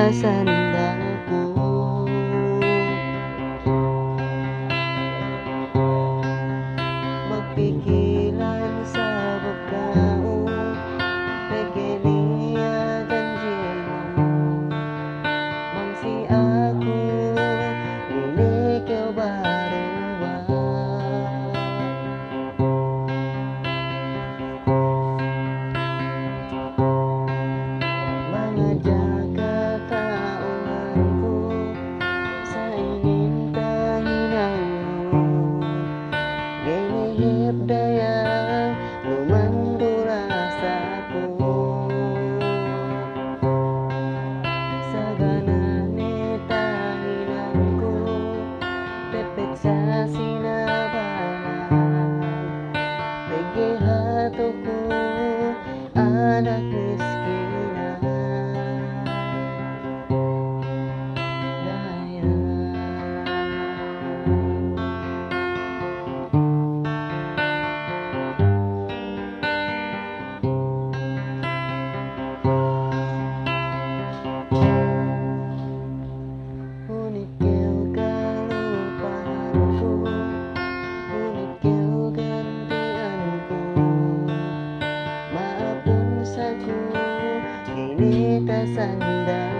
sa sandalku. Magpikilan sa pagkaon, reggalia ganjeno. Mangsi aku, ini kau baruwa. Mengajaga taonganku sa ingin kahinangmu. Ginihip daya lumandul rasaku. Sa ganani tahinanku, pepet sa sinabanan. Pagihatoku anak miskinan. Ngunit kau kalupaanku, ngunit kau gantianku. Maapun saku, kini tak sandang.